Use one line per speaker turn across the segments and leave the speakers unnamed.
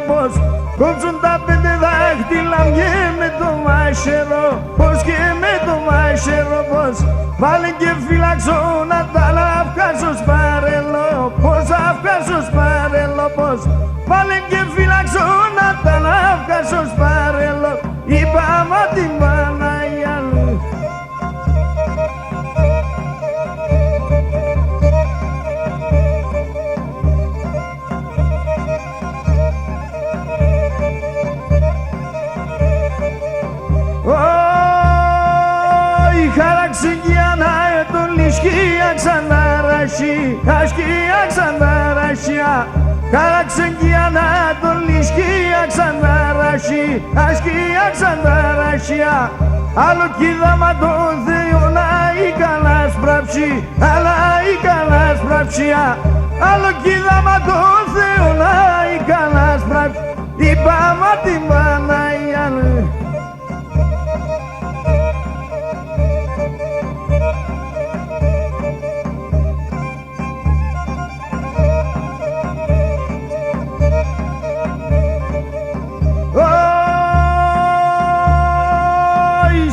πως κόψουν τα 5 δάχτυλα και με το μάχαιρο, πως και με το μάχαιρο, πως βάλε και φυλάξω να τα λαυκάσω σπαρέλο, πως αυκάσω σπαρέλο, πως βάλε και φυλάξω να τα λαυκάσω σπαρέλο, είπα μα την Παναγία μου. Χάραξε κι αναετολή σκία ξαναρασί, ασκία ξαναρασιά. Χάραξε κι αναετολή σκία ξαναρασί, ασκία ξαναρασιά. Άλλο κοίδαμα το Θεό να η καλά σπράψει, αλλά η καλά σπράψια. Άλλο κοίδαμα το Θεό να η καλά σπράψει, είπα μα την Παναγία μου.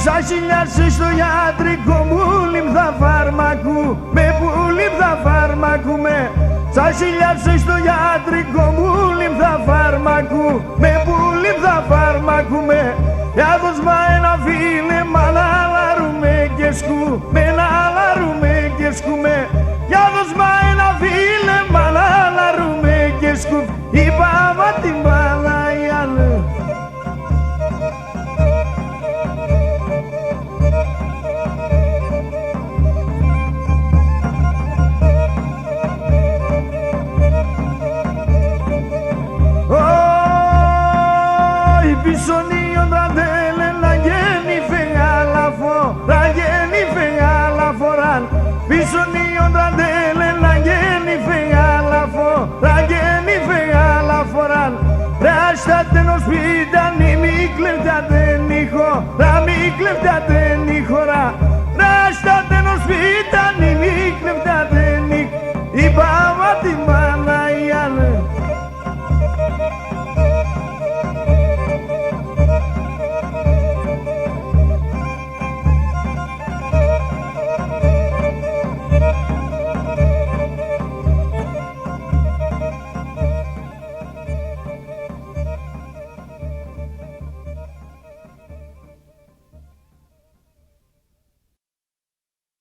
Σαν χιλιάρσες στο ιατρικό μου λίμθα φάρμακου, με που λίμθα φάρμακου με. Σαν χιλιάρσες στο ιατρικό μου λίμθα φάρμακου, με που λίμθα φάρμακου με. Για δώσμα ένα φίλε μα να λαρούμε και σκου, με να λαρούμε και σκου με. Για δώσμα ένα φίλε μα να λαρούμε και σκου, είπα μα την Παναγία μου. Πισωνίον τραντέλε να γέννη φεγάλαφο, να γέννη φεγάλαφοραν. Πισωνίον τραντέλε να γέννη φεγάλαφο, να γέννη φεγάλαφοραν. Ρε άστατε νο σπίτι αν είμαι κλέφτατε νύχο,